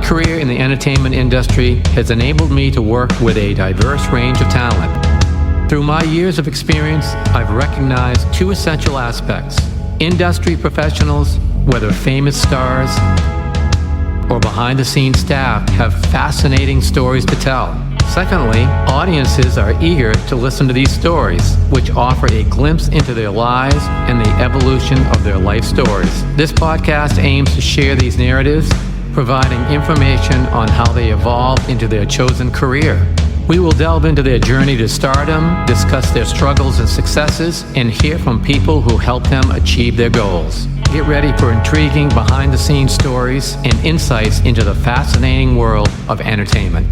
career in the entertainment industry has enabled me to work with a diverse range of talent. Through my years of experience, I've recognized two essential aspects. Industry professionals, whether famous stars or behind-the-scenes staff, have fascinating stories to tell. Secondly, audiences are eager to listen to these stories, which offer a glimpse into their lives and the evolution of their life stories. This podcast aims to share these narratives, providing information on how they evolved into their chosen career. We will delve into their journey to stardom, discuss their struggles and successes, and hear from people who helped them achieve their goals. Get ready for intriguing behind-the-scenes stories and insights into the fascinating world of entertainment.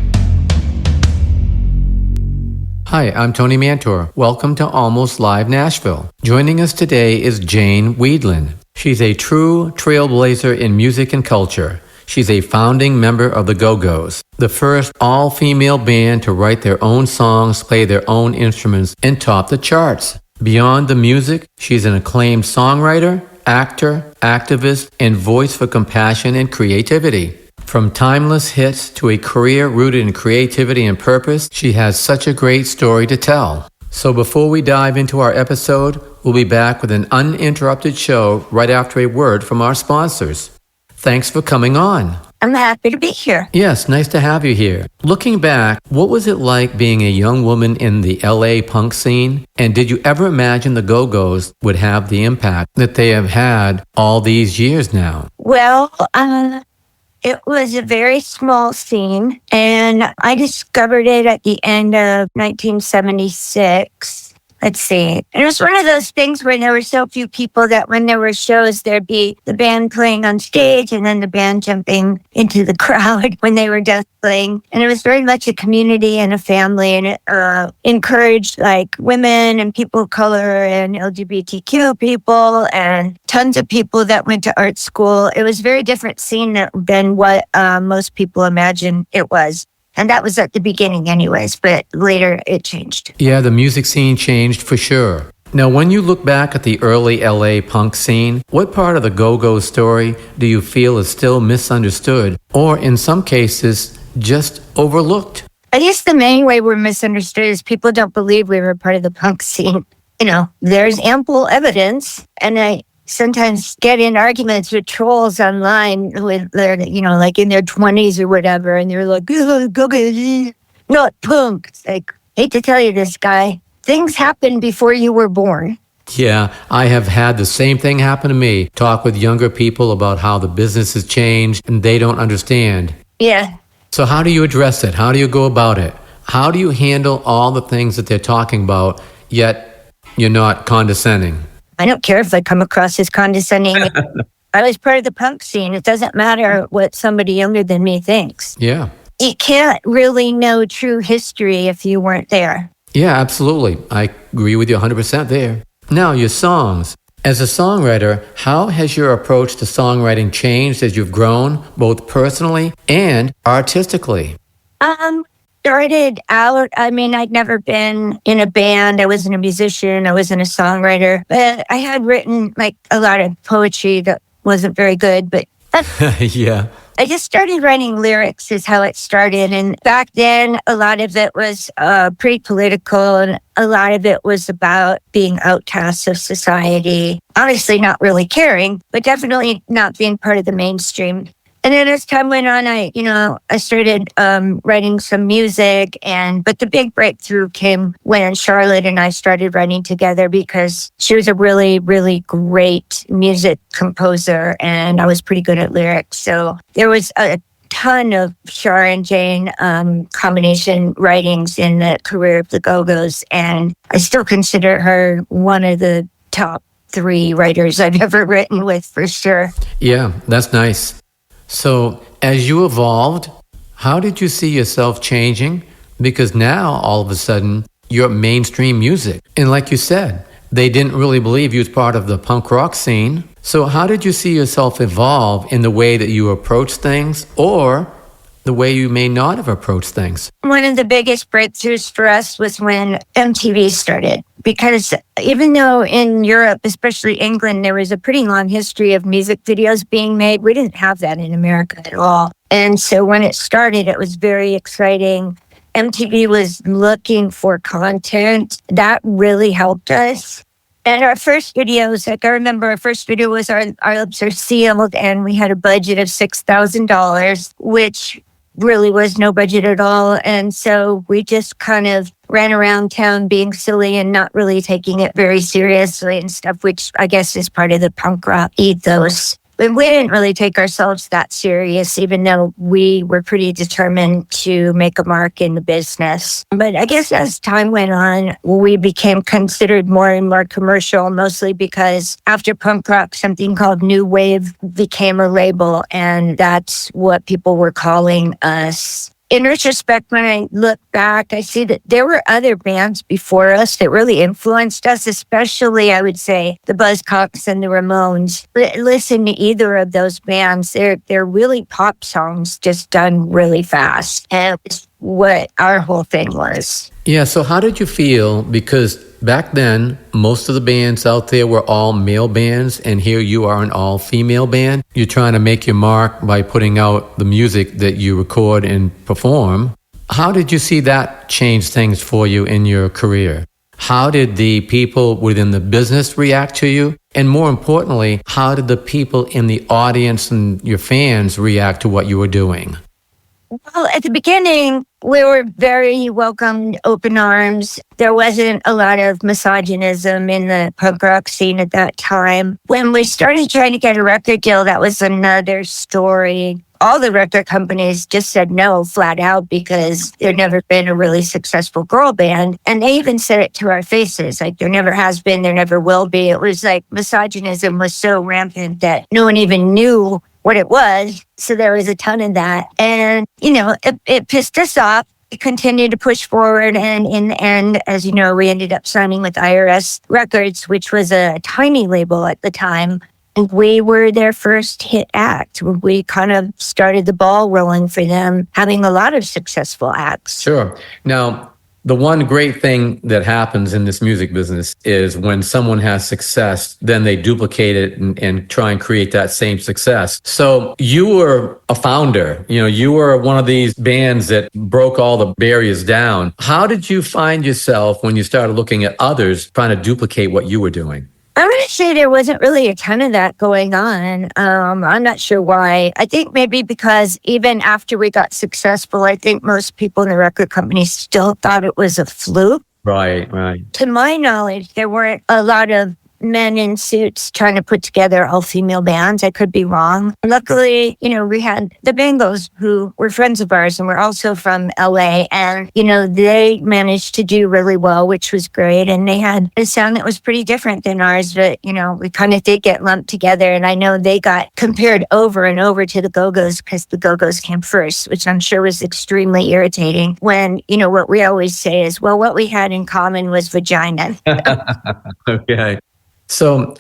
Hi, I'm Tony Mantor. Welcome to Almost Live Nashville. Joining us today is Jane Wiedlin. She's a true trailblazer in music and culture. She's a founding member of the Go-Go's, the first all-female band to write their own songs, play their own instruments, and top the charts. Beyond the music, she's an acclaimed songwriter, actor, activist, and voice for compassion and creativity. From timeless hits to a career rooted in creativity and purpose, she has such a great story to tell. So before we dive into our episode, we'll be back with an uninterrupted show right after a word from our sponsors. Thanks for coming on. I'm happy to be here. Yes, nice to have you here. Looking back, what was it like being a young woman in the LA punk scene? And did you ever imagine the Go-Go's would have the impact that they have had all these years now? Well, it was a very small scene, and I discovered it at the end of 1976. Let's see. And it was one of those things where there were so few people that when there were shows, there'd be the band playing on stage and then the band jumping into the crowd when they were done playing. And it was very much a community and a family, and it encouraged like women and people of color and LGBTQ people and tons of people that went to art school. It was a very different scene than what most people imagine it was. And that was at the beginning anyways, but later it changed. Yeah, the music scene changed for sure. Now, when you look back at the early LA punk scene, what part of the Go-Go story do you feel is still misunderstood or, in some cases, just overlooked? I guess the main way we're misunderstood is people don't believe we were part of the punk scene. You know, there's ample evidence, and I sometimes get in arguments with trolls online with their, like in their 20s or whatever, and they're like, Go-Go, not punk. It's like, hate to tell you this, guy. Things happened before you were born. Yeah, I have had the same thing happen to me. Talk with younger people about how the business has changed and they don't understand. Yeah. So how do you address it? How do you go about it? How do you handle all the things that they're talking about, yet you're not condescending? I don't care if I come across as condescending. I was part of the punk scene. It doesn't matter what somebody younger than me thinks. Yeah. You can't really know true history if you weren't there. Yeah, absolutely. I agree with you 100% there. Now, your songs. As a songwriter, how has your approach to songwriting changed as you've grown, both personally and artistically? Started out, I'd never been in a band. I wasn't a musician. I wasn't a songwriter. But I had written like a lot of poetry that wasn't very good. But yeah. I just started writing lyrics is how it started. And back then, a lot of it was pretty political, and a lot of it was about being outcasts of society. Obviously not really caring, but definitely not being part of the mainstream. And then as time went on, I started writing some music, but the big breakthrough came when Charlotte and I started writing together because she was a really, really great music composer and I was pretty good at lyrics. So there was a ton of Char and Jane combination writings in the career of the Go-Go's, and I still consider her one of the top 3 writers I've ever written with for sure. Yeah, that's nice. So, as you evolved, how did you see yourself changing? Because now, all of a sudden, you're mainstream music. And like you said, they didn't really believe you was part of the punk rock scene. So how did you see yourself evolve in the way that you approach things or the way you may not have approached things? One of the biggest breakthroughs for us was when MTV started, because even though in Europe, especially England, there was a pretty long history of music videos being made, we didn't have that in America at all. And so when it started, it was very exciting. MTV was looking for content. That really helped us. And our first videos, like I remember our first video was Our Lips Are Sealed, and we had a budget of $6,000, which really was no budget at all. And so we just kind of ran around town being silly and not really taking it very seriously and stuff, which I guess is part of the punk rock ethos. But we didn't really take ourselves that serious, even though we were pretty determined to make a mark in the business. But I guess as time went on, we became considered more and more commercial, mostly because after punk rock, something called New Wave became a label, and that's what people were calling us. In retrospect, when I look back, I see that there were other bands before us that really influenced us, especially, I would say, the Buzzcocks and the Ramones. Listen to either of those bands. They're really pop songs just done really fast. And it's what our whole thing was. Yeah, so how did you feel? Because back then, most of the bands out there were all male bands, and here you are an all-female band. You're trying to make your mark by putting out the music that you record and perform. How did you see that change things for you in your career? How did the people within the business react to you? And more importantly, how did the people in the audience and your fans react to what you were doing? Well, at the beginning, we were very welcomed, open arms. There wasn't a lot of misogynism in the punk rock scene at that time. When we started trying to get a record deal, that was another story. All the record companies just said no flat out because there'd never been a really successful girl band. And they even said it to our faces, like there never has been, there never will be. It was like misogynism was so rampant that no one even knew what it was. So there was a ton of that. And, it pissed us off. We continued to push forward. And in the end, as you know, we ended up signing with IRS Records, which was a tiny label at the time. And we were their first hit act. We kind of started the ball rolling for them, having a lot of successful acts. Sure. Now, the one great thing that happens in this music business is when someone has success, then they duplicate it and try and create that same success. So you were a founder, you were one of these bands that broke all the barriers down. How did you find yourself when you started looking at others trying to duplicate what you were doing? I'm going to say there wasn't really a ton of that going on. I'm not sure why. I think maybe because even after we got successful, I think most people in the record company still thought it was a fluke. Right. To my knowledge, there weren't a lot of men in suits trying to put together all-female bands. I could be wrong. Luckily, we had the Bangles, who were friends of ours, and we're also from LA. And, they managed to do really well, which was great. And they had a sound that was pretty different than ours, but, we kind of did get lumped together. And I know they got compared over and over to the Go-Go's because the Go-Go's came first, which I'm sure was extremely irritating when, what we always say is, well, what we had in common was vagina. Okay. So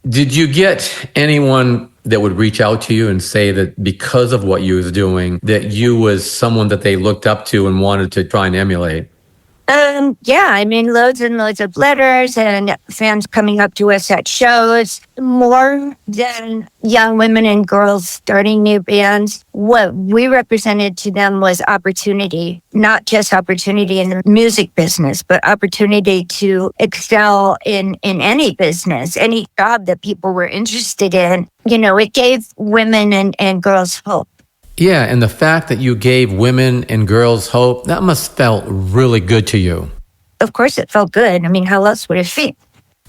did you get anyone that would reach out to you and say that because of what you was doing, that you was someone that they looked up to and wanted to try and emulate? Yeah, loads and loads of letters and fans coming up to us at shows. More than young women and girls starting new bands, what we represented to them was opportunity, not just opportunity in the music business, but opportunity to excel in any business, any job that people were interested in. It gave women and girls hope. Yeah, and the fact that you gave women and girls hope, that must felt really good to you. Of course it felt good. How else would it feel?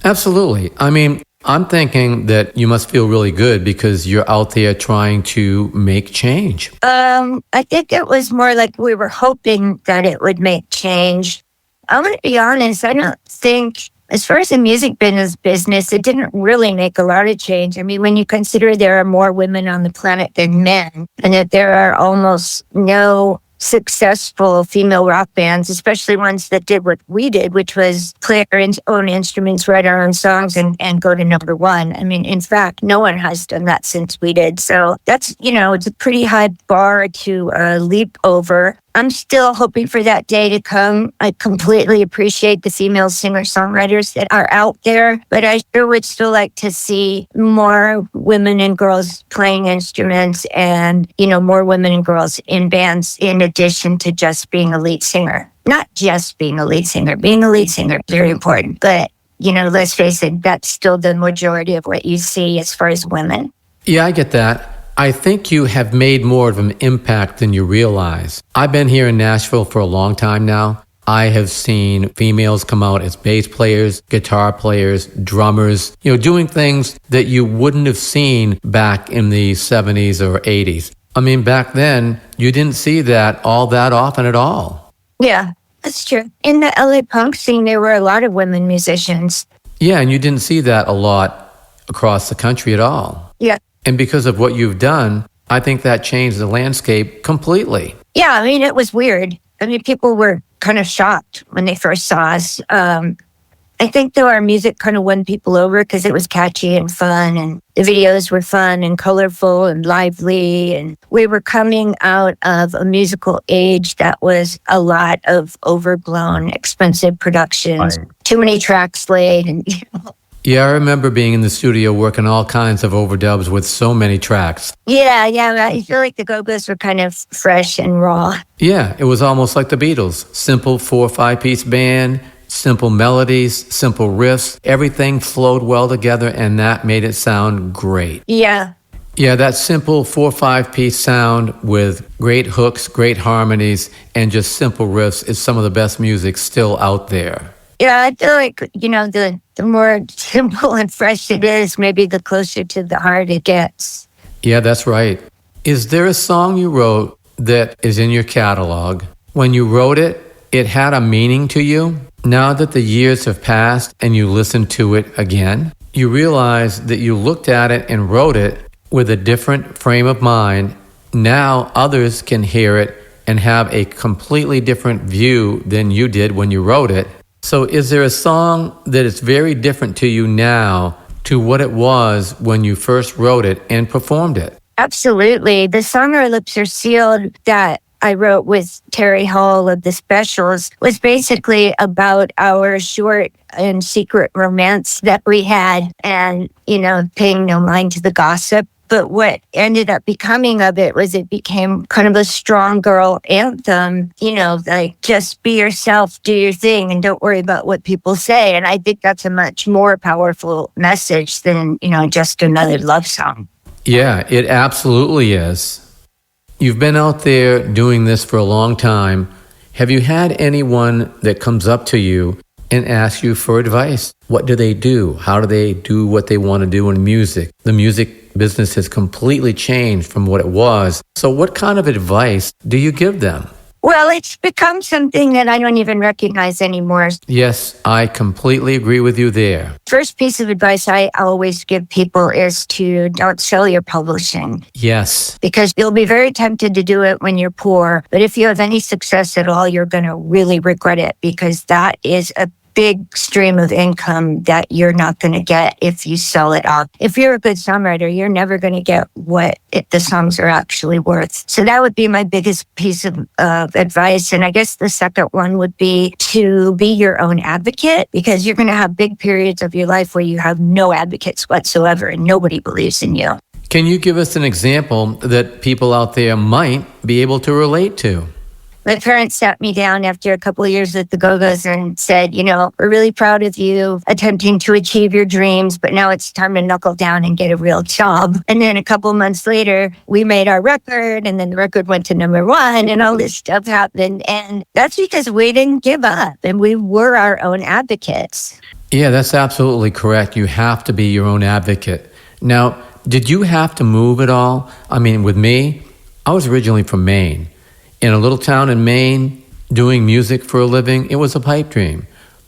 Absolutely. I'm thinking that you must feel really good because you're out there trying to make change. I think it was more like we were hoping that it would make change. I'm going to be honest, I don't think, as far as the music business, it didn't really make a lot of change. When you consider there are more women on the planet than men, and that there are almost no successful female rock bands, especially ones that did what we did, which was play our own instruments, write our own songs, and go to number one. In fact, no one has done that since we did. So that's, it's a pretty high bar to leap over. I'm still hoping for that day to come. I completely appreciate the female singer-songwriters that are out there, but I sure would still like to see more women and girls playing instruments and, more women and girls in bands in addition to just being a lead singer. Not just being a lead singer. Being a lead singer, very important. But, let's face it, that's still the majority of what you see as far as women. Yeah, I get that. I think you have made more of an impact than you realize. I've been here in Nashville for a long time now. I have seen females come out as bass players, guitar players, drummers, doing things that you wouldn't have seen back in the 70s or 80s. I mean, back then, you didn't see that all that often at all. Yeah, that's true. In the LA punk scene, there were a lot of women musicians. Yeah, and you didn't see that a lot across the country at all. Yeah. And because of what you've done, I think that changed the landscape completely. Yeah, I mean, it was weird. I mean, people were kind of shocked when they first saw us. I think, though, our music kind of won people over because it was catchy and fun, and the videos were fun and colorful and lively. And we were coming out of a musical age that was a lot of overblown, expensive productions, right. Too many tracks laid, and Yeah, I remember being in the studio working all kinds of overdubs with so many tracks. Yeah, I feel like the Go-Go's were kind of fresh and raw. Yeah, it was almost like the Beatles. Simple 4 or 5-piece band, simple melodies, simple riffs. Everything flowed well together, and that made it sound great. Yeah. Yeah, that simple 4 or 5-piece sound with great hooks, great harmonies, and just simple riffs is some of the best music still out there. Yeah, I feel like, the more simple and fresh it is, maybe the closer to the heart it gets. Yeah, that's right. Is there a song you wrote that is in your catalog? When you wrote it, it had a meaning to you? Now that the years have passed and you listen to it again, you realize that you looked at it and wrote it with a different frame of mind. Now others can hear it and have a completely different view than you did when you wrote it. So is there a song that is very different to you now to what it was when you first wrote it and performed it? Absolutely. The song Our Lips Are Sealed that I wrote with Terry Hall of The Specials was basically about our short and secret romance that we had and, paying no mind to the gossip. But what ended up becoming of it was it became kind of a strong girl anthem, like just be yourself, do your thing, and don't worry about what people say. And I think that's a much more powerful message than, just another love song. Yeah, it absolutely is. You've been out there doing this for a long time. Have you had anyone that comes up to you and asks you for advice? What do they do? How do they do what they want to do in music? The music business has completely changed from what it was. So what kind of advice do you give them? Well, it's become something that I don't even recognize anymore. Yes, I completely agree with you there. First piece of advice I always give people is to don't sell your publishing. Yes. Because you'll be very tempted to do it when you're poor. But if you have any success at all, you're going to really regret it because that is a big stream of income that you're not going to get if you sell it off. If you're a good songwriter, you're never going to get what the songs are actually worth. So that would be my biggest piece of advice. And I guess the second one would be to be your own advocate because you're going to have big periods of your life where you have no advocates whatsoever and nobody believes in you. Can you give us an example that people out there might be able to relate to? My parents sat me down after a couple of years at the Go-Go's and said, we're really proud of you attempting to achieve your dreams, but now it's time to knuckle down and get a real job. And then a couple of months later, we made our record, and then the record went to #1, and all this stuff happened. And that's because we didn't give up, and we were our own advocates. Yeah, that's absolutely correct. You have to be your own advocate. Now, did you have to move at all? I mean, with me, I was originally from Maine. In a little town in Maine, doing music for a living, it was a pipe dream.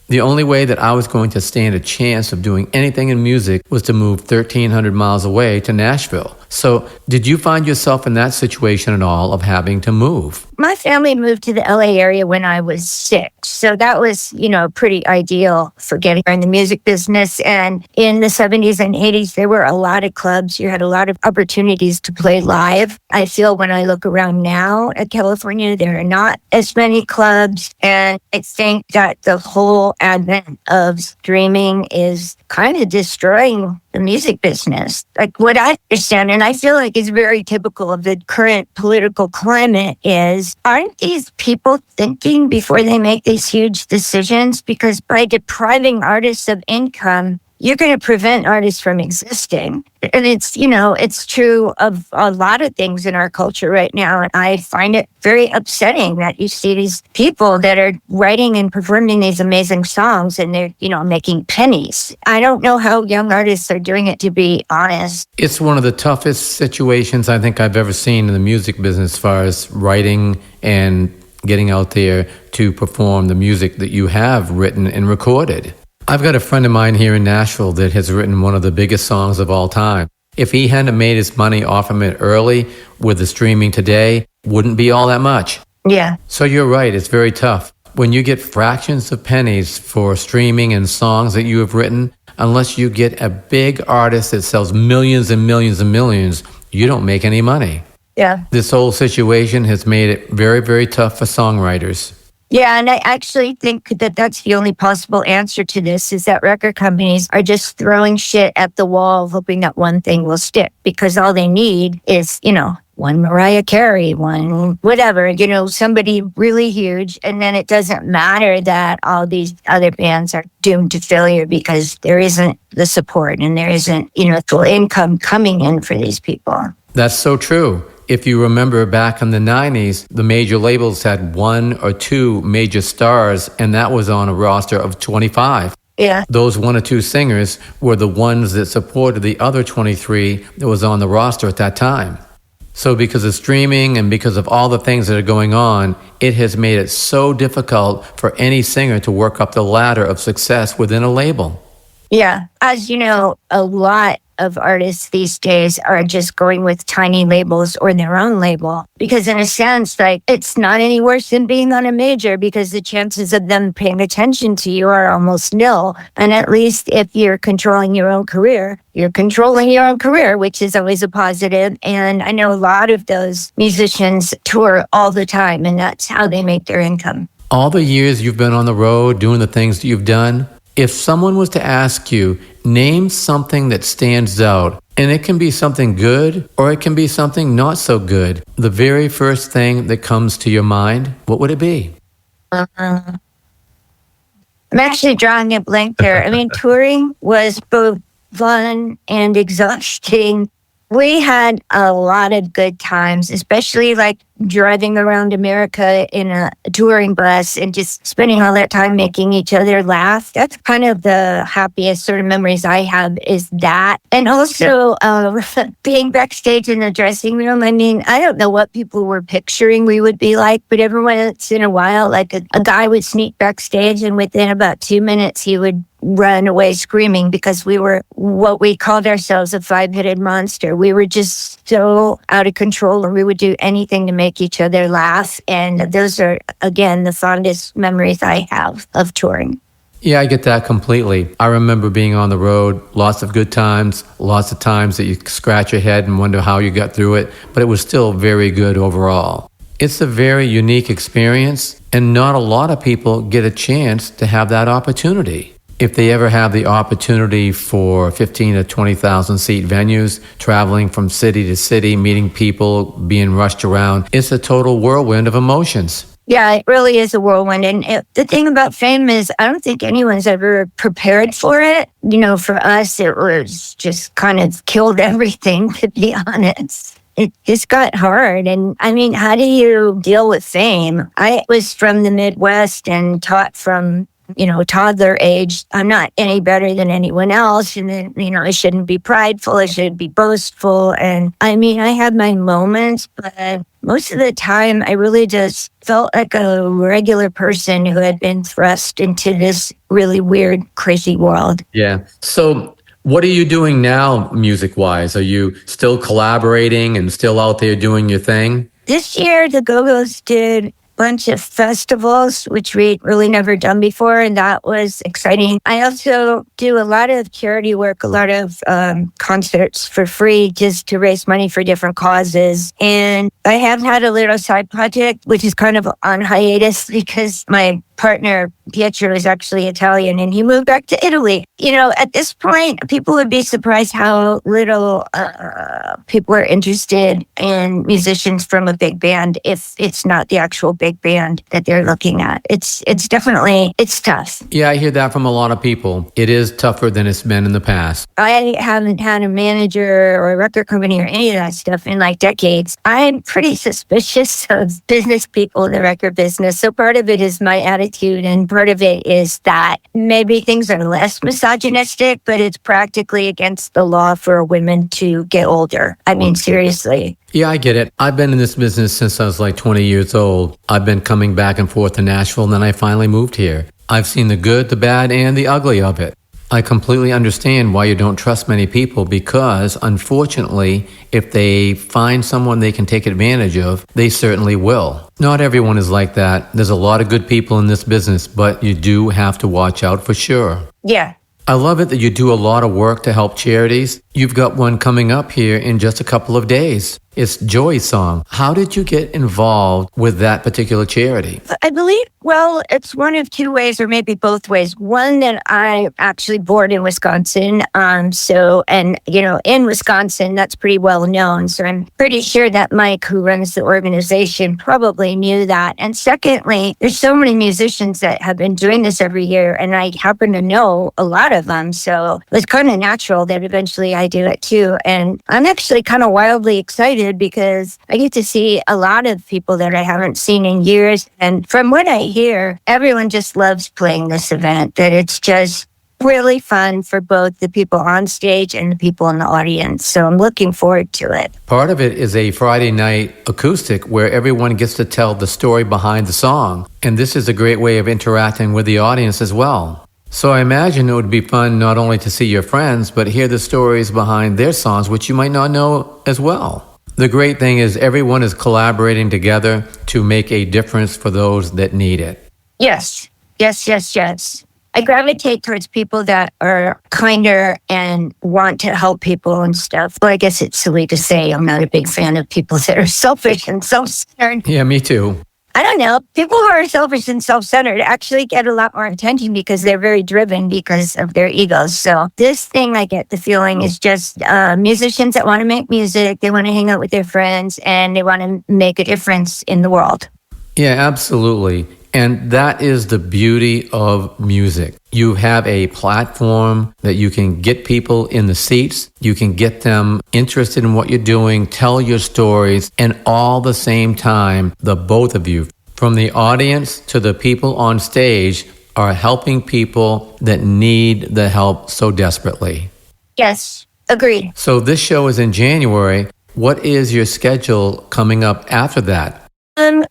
The only way that I was going to stand a chance of doing anything in music was to move 1,300 miles away to Nashville. So did you find yourself in that situation at all of having to move? My family moved to the LA area when I was 6. So that was, pretty ideal for getting in the music business. And in the 70s and 80s, there were a lot of clubs. You had a lot of opportunities to play live. I feel when I look around now at California, there are not as many clubs. And I think that the whole advent of streaming is kind of destroying the music business. Like what I understand, and I feel like is very typical of the current political climate, is aren't these people thinking before they make these huge decisions? Because by depriving artists of income, you're going to prevent artists from existing. And it's true of a lot of things in our culture right now. And I find it very upsetting that you see these people that are writing and performing these amazing songs and they're, making pennies. I don't know how young artists are doing it, to be honest. It's one of the toughest situations I think I've ever seen in the music business as far as writing and getting out there to perform the music that you have written and recorded. I've got a friend of mine here in Nashville that has written one of the biggest songs of all time. If he hadn't made his money off of it early with the streaming today, wouldn't be all that much. Yeah. So you're right, it's very tough. When you get fractions of pennies for streaming and songs that you have written, unless you get a big artist that sells millions and millions and millions, you don't make any money. Yeah. This whole situation has made it very, very tough for songwriters. Yeah, and I actually think that that's the only possible answer to this, is that record companies are just throwing shit at the wall, hoping that one thing will stick, because all they need is, one Mariah Carey, one whatever, somebody really huge. And then it doesn't matter that all these other bands are doomed to failure because there isn't the support and there isn't, full income coming in for these people. That's so true. If you remember back in the 90s, the major labels had 1 or 2 major stars, and that was on a roster of 25. Yeah. Those 1 or 2 singers were the ones that supported the other 23 that was on the roster at that time. So because of streaming and because of all the things that are going on, it has made it so difficult for any singer to work up the ladder of success within a label. Yeah. As you know, a lot of artists these days are just going with tiny labels or their own label, because in a sense, like, it's not any worse than being on a major, because the chances of them paying attention to you are almost nil. And at least if you're controlling your own career, which is always a positive. And I know a lot of those musicians tour all the time, and that's how they make their income. All the years you've been on the road doing the things that you've done, if someone was to ask you, name something that stands out, and it can be something good or it can be something not so good, the very first thing that comes to your mind, what would it be? I'm actually drawing a blank there. I mean, touring was both fun and exhausting. We had a lot of good times, especially like driving around America in a touring bus and just spending all that time making each other laugh. That's kind of the happiest sort of memories I have, is that. And also being backstage in the dressing room. I mean, I don't know what people were picturing we would be like, but every once in a while, like a guy would sneak backstage, and within about 2 minutes, he would run away screaming, because we were what we called ourselves a 5-headed monster. We were just so out of control, and we would do anything to make each other laugh. And those are, again, the fondest memories I have of touring. Yeah, I get that completely. I remember being on the road, lots of good times, lots of times that you scratch your head and wonder how you got through it, but it was still very good overall. It's a very unique experience, and not a lot of people get a chance to have that opportunity. If they ever have the opportunity for 15 to 20,000 seat venues, traveling from city to city, meeting people, being rushed around, it's a total whirlwind of emotions. Yeah, it really is a whirlwind. And the thing about fame is, I don't think anyone's ever prepared for it. For us, it was just kind of killed everything, to be honest. It just got hard. And I mean, how do you deal with fame? I was from the Midwest and taught from toddler age. I'm not any better than anyone else. And then, I shouldn't be prideful. I shouldn't be boastful. And I mean, I had my moments, but most of the time I really just felt like a regular person who had been thrust into this really weird, crazy world. Yeah. So What are you doing now, music-wise? Are you still collaborating and still out there doing your thing? This year, the Go-Go's did a bunch of festivals, which we'd really never done before, and that was exciting. I also do a lot of charity work, a lot of concerts for free just to raise money for different causes. And I have had a little side project, which is kind of on hiatus because my partner, Pietro, is actually Italian and he moved back to Italy. At this point, people would be surprised how little people are interested in musicians from a big band if it's not the actual big band that they're looking at. It's definitely, it's tough. Yeah, I hear that from a lot of people. It is tougher than it's been in the past. I haven't had a manager or a record company or any of that stuff in like decades. I'm pretty suspicious of business people in the record business. So part of it is my attitude, and part of it is that maybe things are less misogynistic, but it's practically against the law for women to get older. I mean, seriously. Yeah, I get it. I've been in this business since I was like 20 years old. I've been coming back and forth to Nashville, and then I finally moved here. I've seen the good, the bad, and the ugly of it. I completely understand why you don't trust many people because, unfortunately, if they find someone they can take advantage of, they certainly will. Not everyone is like that. There's a lot of good people in this business, but you do have to watch out for sure. Yeah. I love it that you do a lot of work to help charities. You've got one coming up here in just a couple of days. It's Joy's Song. How did you get involved with that particular charity? I believe, well, it's one of two ways or maybe both ways. One, that I actually born in Wisconsin. In Wisconsin, that's pretty well known. So I'm pretty sure that Mike, who runs the organization, probably knew that. And secondly, there's so many musicians that have been doing this every year, and I happen to know a lot of them. So it's kind of natural that eventually I do it too. And I'm actually kind of wildly excited because I get to see a lot of people that I haven't seen in years. And from what I hear, everyone just loves playing this event, that it's just really fun for both the people on stage and the people in the audience. So I'm looking forward to it. Part of it is a Friday night acoustic where everyone gets to tell the story behind the song. And this is a great way of interacting with the audience as well. So I imagine it would be fun not only to see your friends, but hear the stories behind their songs, which you might not know as well. The great thing is everyone is collaborating together to make a difference for those that need it. Yes. I gravitate towards people that are kinder and want to help people and stuff. Well, I guess it's silly to say I'm not a big fan of people that are selfish and self-centered. Yeah, me too. I don't know. People who are selfish and self-centered actually get a lot more attention because they're very driven because of their egos. So this thing, I get the feeling, is just musicians that want to make music. They want to hang out with their friends and they want to make a difference in the world. Yeah, absolutely. And that is the beauty of music. You have a platform that you can get people in the seats. You can get them interested in what you're doing, tell your stories, and all the same time, the both of you, from the audience to the people on stage, are helping people that need the help so desperately. Yes, agreed. So this show is in January. What is your schedule coming up after that?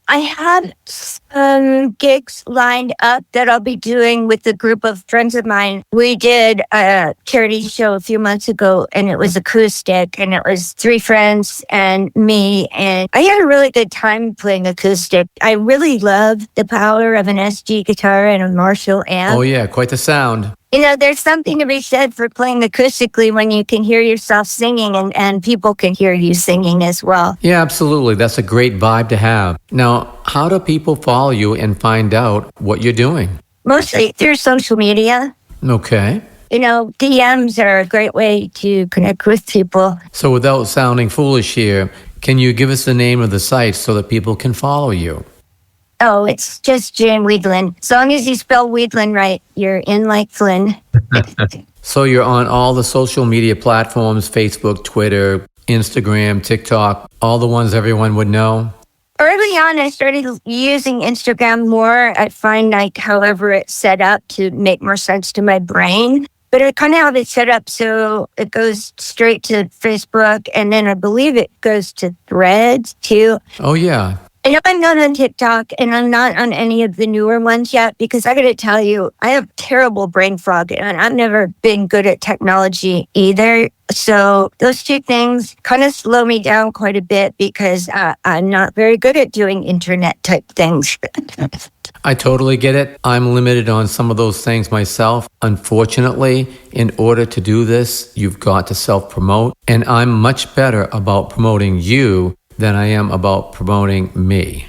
I had some gigs lined up that I'll be doing with a group of friends of mine. We did a charity show a few months ago, and it was acoustic, and it was 3 friends and me, and I had a really good time playing acoustic. I really love the power of an SG guitar and a Marshall amp. Oh yeah, quite the sound. There's something to be said for playing acoustically when you can hear yourself singing and people can hear you singing as well. Yeah, absolutely. That's a great vibe to have. Now, how do people follow you and find out what you're doing? Mostly through social media. Okay. DMs are a great way to connect with people. So without sounding foolish here, can you give us the name of the site so that people can follow you? Oh, it's just Jane Weedland. As long as you spell Weedland right, you're in like Flynn. So you're on all the social media platforms, Facebook, Twitter, Instagram, TikTok, all the ones everyone would know? Early on, I started using Instagram more. I find however it's set up to make more sense to my brain. But I kind of have it set up so it goes straight to Facebook, and then I believe it goes to Threads too. Oh, yeah. I know I'm not on TikTok and I'm not on any of the newer ones yet because I got to tell you, I have terrible brain fog and I've never been good at technology either. So those two things kind of slow me down quite a bit because I'm not very good at doing internet type things. I totally get it. I'm limited on some of those things myself. Unfortunately, in order to do this, you've got to self-promote. And I'm much better about promoting you than I am about promoting me.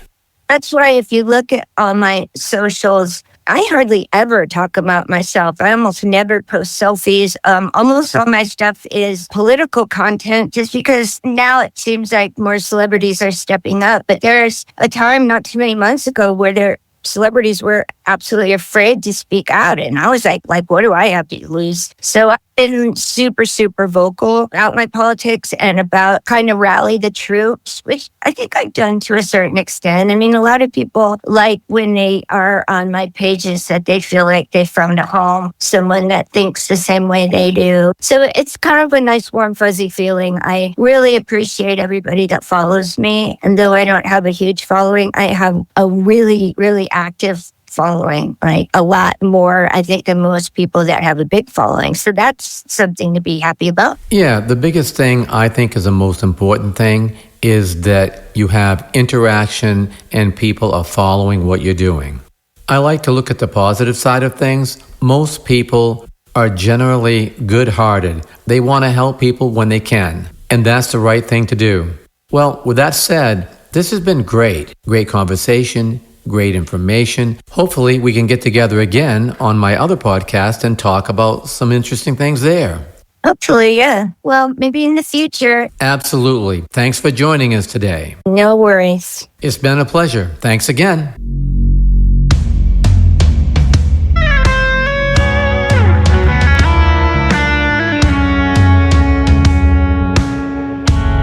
That's why if you look at all my socials, I hardly ever talk about myself. I almost never post selfies. Almost all my stuff is political content just because now it seems like more celebrities are stepping up. But there's a time not too many months ago where celebrities were absolutely afraid to speak out. And I was like, what do I have to lose? So I've been super, super vocal about my politics and about kind of rally the troops, which I think I've done to a certain extent. I mean, a lot of people like when they are on my pages that they feel like they found a home, someone that thinks the same way they do. So it's kind of a nice, warm, fuzzy feeling. I really appreciate everybody that follows me. And though I don't have a huge following, I have a really, really active following, like a lot more, I think, than most people that have a big following. So that's something to be happy about. Yeah, the biggest thing I think is the most important thing is that you have interaction and people are following what you're doing. I like to look at the positive side of things. Most people are generally good-hearted. They want to help people when they can, and that's the right thing to do. Well, with that said, this has been great. Great conversation, great information. Hopefully, we can get together again on my other podcast and talk about some interesting things there. Hopefully, yeah. Well, maybe in the future. Absolutely. Thanks for joining us today. No worries. It's been a pleasure. Thanks again.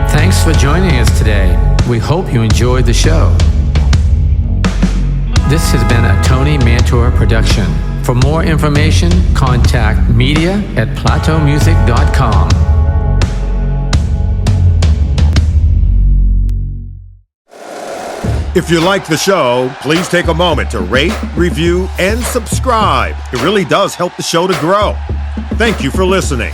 Thanks for joining us today. We hope you enjoyed the show. This has been a Tony Mantor production. For more information, contact media@plateaumusic.com. If you like the show, please take a moment to rate, review, and subscribe. It really does help the show to grow. Thank you for listening.